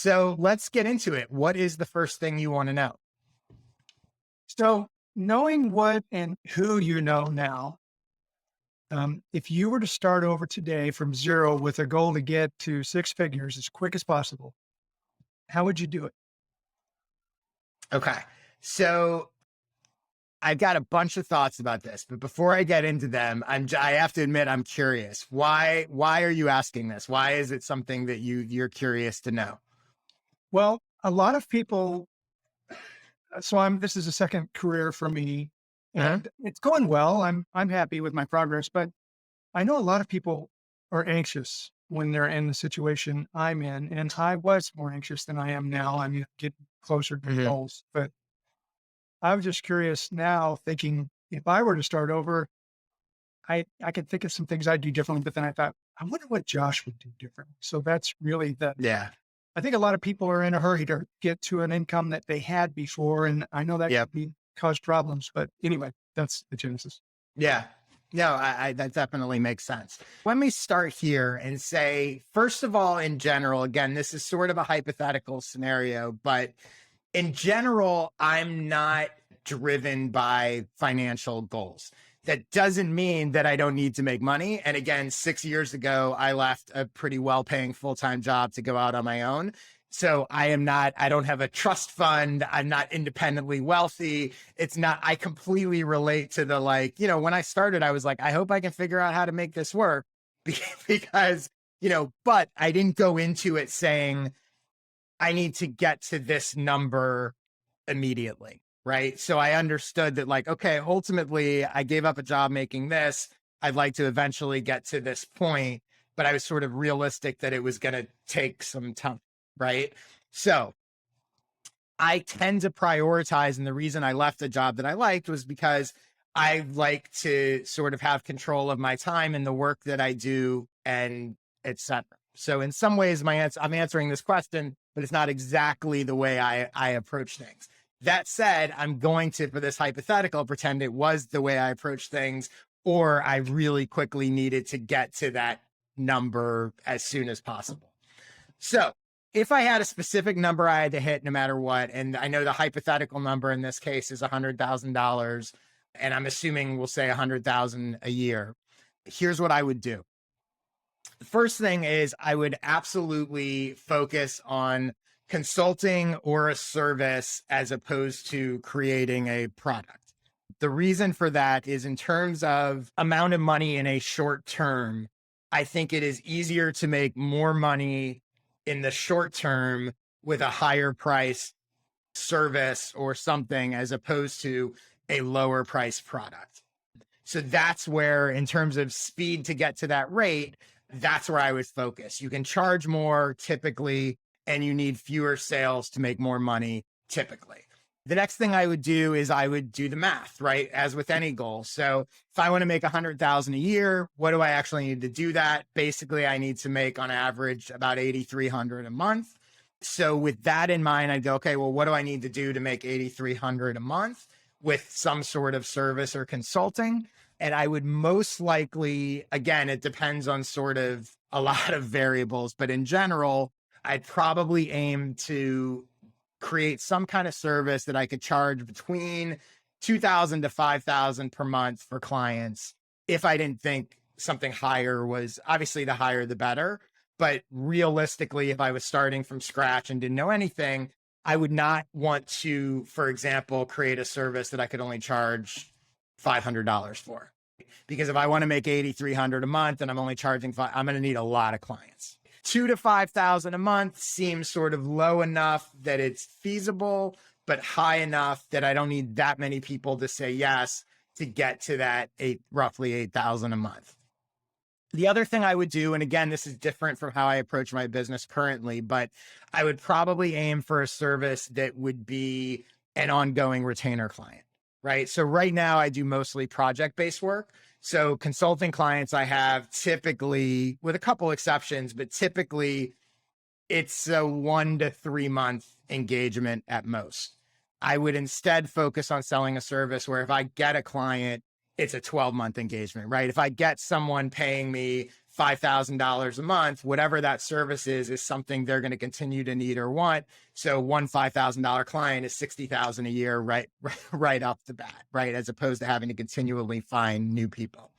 So let's get into it. What is the first thing you want to know? So knowing what and who you know now, if you were to start over today from zero with a goal to get to six figures as quick as possible, how would you do it? Okay. So I've got a bunch of thoughts about this, but before I get into them, I have to admit I'm curious. Why are you asking this? Why is it something that you're curious to know? Well, a lot of people, this is a second career for me Uh-huh. and it's going well. I'm happy with my progress, but I know a lot of people are anxious when they're in the situation I'm in. And I was more anxious than I am now. I'm getting closer to Hmm. goals, but I'm just curious now, thinking if I were to start over, I could think of some things I'd do differently, but then I thought, I wonder what Josh would do differently. So that's really Yeah. I think a lot of people are in a hurry to get to an income that they had before. And I know that Yep. could be cause problems, but anyway, that's the genesis. Yeah. No, that definitely makes sense. Let me start here and say, first of all, in general, again, this is sort of a hypothetical scenario, but in general, I'm not driven by financial goals. That doesn't mean that I don't need to make money. And again, 6 years ago, I left a pretty well paying full time job to go out on my own. So I don't have a trust fund. I'm not independently wealthy. It's not, I completely relate to the like, when I started, I was like, I hope I can figure out how to make this work because, but I didn't go into it saying, I need to get to this number immediately. Right. So I understood that, like, okay, ultimately, I gave up a job making this. I'd like to eventually get to this point, but I was sort of realistic that it was going to take some time. Right. So I tend to prioritize. And the reason I left a job that I liked was because I like to sort of have control of my time and the work that I do and etc. So in some ways, I'm answering this question, but it's not exactly the way I approach things. That said, I'm going to, for this hypothetical, pretend it was the way I approach things, or I really quickly needed to get to that number as soon as possible. So if I had a specific number I had to hit no matter what, and I know the hypothetical number in this case is $100,000, and I'm assuming we'll say 100,000 a year, here's what I would do. The first thing is I would absolutely focus on consulting or a service as opposed to creating a product. The reason for that is in terms of amount of money in a short term, I think it is easier to make more money in the short term with a higher price service or something as opposed to a lower price product. So that's where, in terms of speed to get to that rate, that's where I would focus. You can charge more typically, and you need fewer sales to make more money typically. The next thing I would do is I would do the math, right? As with any goal. So if I want to make 100,000 a year, what do I actually need to do that? Basically, I need to make on average about 8,300 a month. So with that in mind, I'd go, okay, well, what do I need to do to make 8,300 a month with some sort of service or consulting? And I would most likely, again, it depends on sort of a lot of variables, but in general, I'd probably aim to create some kind of service that I could charge between 2,000 to 5,000 per month for clients. If I didn't think something higher was, obviously the higher the better. But realistically, if I was starting from scratch and didn't know anything, I would not want to, for example, create a service that I could only charge $500 for. Because if I want to make 8,300 a month and I'm only charging I'm going to need a lot of clients. 2 to 5,000 a month seems sort of low enough that it's feasible, but high enough that I don't need that many people to say yes to get to that roughly 8,000 a month. The other thing I would do, and again, this is different from how I approach my business currently, but I would probably aim for a service that would be an ongoing retainer client, right? So right now I do mostly project-based work. So consulting clients I have typically, with a couple exceptions, but typically it's a 1 to 3 month engagement at most. I would instead focus on selling a service where if I get a client, it's a 12-month engagement, right? If I get someone paying me $5,000 a month, whatever that service is something they're going to continue to need or want. So one $5,000 client is 60,000 a year, right off the bat, right? As opposed to having to continually find new people.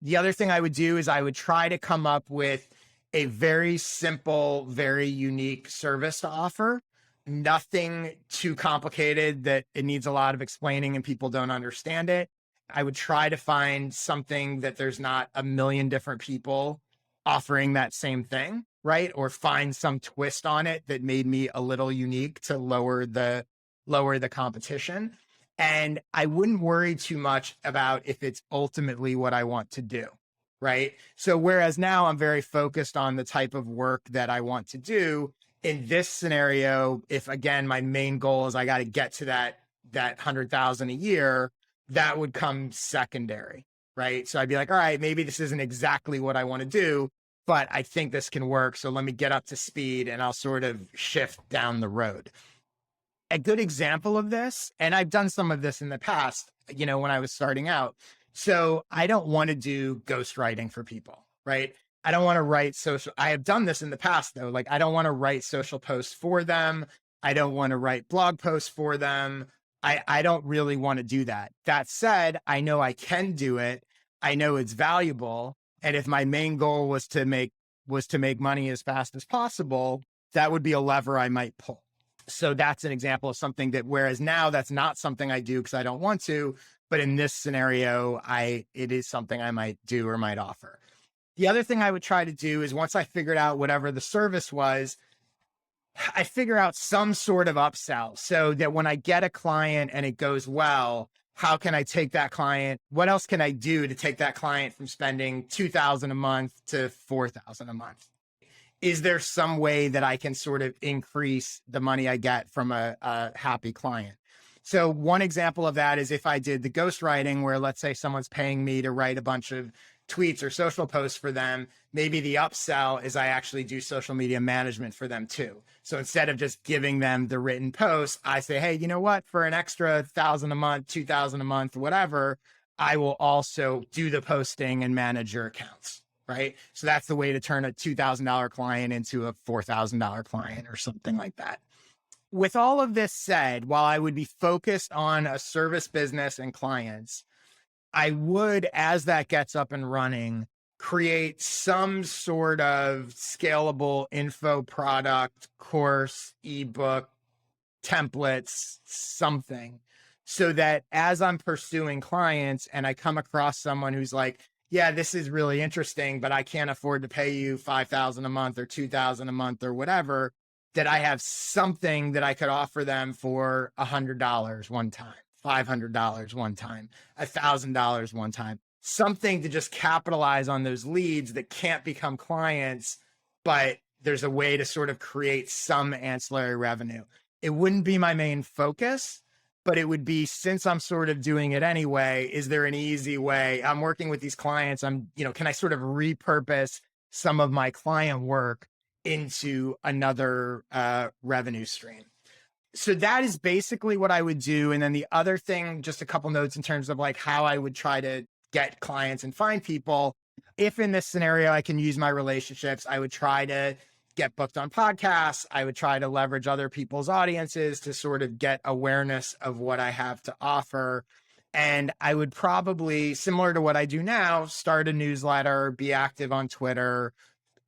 The other thing I would do is I would try to come up with a very simple, very unique service to offer. Nothing too complicated that it needs a lot of explaining and people don't understand it. I would try to find something that there's not a million different people offering that same thing, right? Or find some twist on it that made me a little unique to lower the competition. And I wouldn't worry too much about if it's ultimately what I want to do, right? So whereas now I'm very focused on the type of work that I want to do, in this scenario, if again my main goal is I got to get to that 100,000 a year, that would come secondary, right? So I'd be like, all right, maybe this isn't exactly what I want to do, but I think this can work. So let me get up to speed and I'll sort of shift down the road. A good example of this, and I've done some of this in the past, when I was starting out. So I don't want to do ghostwriting for people, right? I don't want to write social. I have done this in the past though. Like I don't want to write social posts for them. I don't want to write blog posts for them. I don't really want to do that. That said, I know I can do it. I know it's valuable. And if my main goal was to make money as fast as possible, that would be a lever I might pull. So that's an example of something that, whereas now that's not something I do because I don't want to, but in this scenario, it is something I might do or might offer. The other thing I would try to do is once I figured out whatever the service was, I figure out some sort of upsell so that when I get a client and it goes well, how can I take that client? What else can I do to take that client from spending $2,000 a month to $4,000 a month? Is there some way that I can sort of increase the money I get from a happy client? So one example of that is if I did the ghostwriting where let's say someone's paying me to write a bunch of tweets or social posts for them, maybe the upsell is I actually do social media management for them too. So instead of just giving them the written posts, I say, hey, you know what? For an extra 1,000 a month, 2,000 a month, whatever, I will also do the posting and manage your accounts. Right. So that's the way to turn a $2,000 client into a $4,000 client or something like that. With all of this said, while I would be focused on a service business and clients, I would, as that gets up and running, create some sort of scalable info product, course, ebook, templates, something, so that as I'm pursuing clients and I come across someone who's like, yeah, this is really interesting, but I can't afford to pay you 5,000 a month or 2,000 a month or whatever, that I have something that I could offer them for $100 one time, $500 one time, $1,000 one time, something to just capitalize on those leads that can't become clients, but there's a way to sort of create some ancillary revenue. It wouldn't be my main focus, but it would be, since I'm sort of doing it anyway, is there an easy way? I'm working with these clients. Can I sort of repurpose some of my client work into another revenue stream? So that is basically what I would do. And then the other thing, just a couple notes in terms of like how I would try to get clients and find people. If in this scenario, I can use my relationships, I would try to get booked on podcasts. I would try to leverage other people's audiences to sort of get awareness of what I have to offer. And I would probably, similar to what I do now, start a newsletter, be active on Twitter,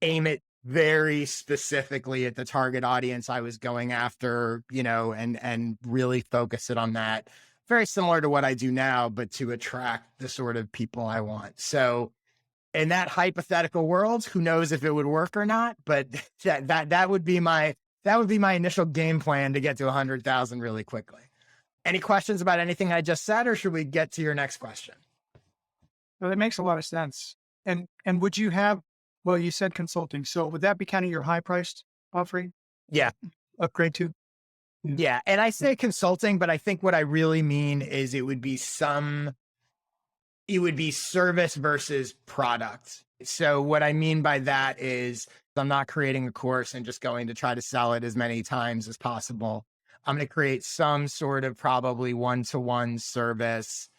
aim it very specifically at the target audience I was going after, and really focus it on that. Very similar to what I do now, but to attract the sort of people I want. So in that hypothetical world, who knows if it would work or not, but that would be my initial game plan to get to 100,000 really quickly. Any questions about anything I just said, or should we get to your next question? Well, that makes a lot of sense. And would you have, well, you said consulting, so would that be kind of your high priced offering? Yeah. Upgrade to? Yeah. And I say consulting, but I think what I really mean is it would be service versus product. So what I mean by that is I'm not creating a course and just going to try to sell it as many times as possible. I'm going to create some sort of probably one-to-one service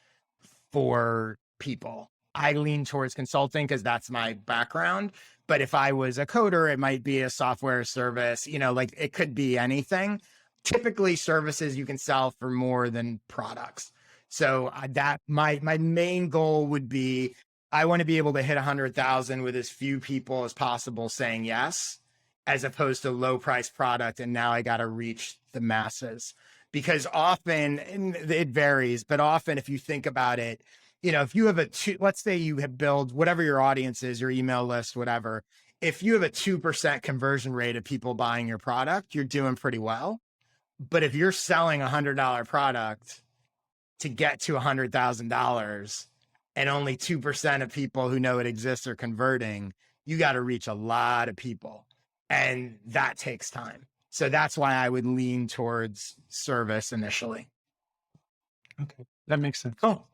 for people. I lean towards consulting because that's my background. But if I was a coder, it might be a software service, like it could be anything. Typically, services you can sell for more than products. So that my main goal would be I want to be able to hit 100,000 with as few people as possible saying yes, as opposed to low price product. And now I got to reach the masses because often, and it varies, but often if you think about it, if you have let's say you have built whatever your audience is, your email list, whatever, if you have a 2% conversion rate of people buying your product, you're doing pretty well. But if you're selling $100 product to get to $100,000 and only 2% of people who know it exists are converting, you got to reach a lot of people. And that takes time. So that's why I would lean towards service initially. Okay. That makes sense. Cool.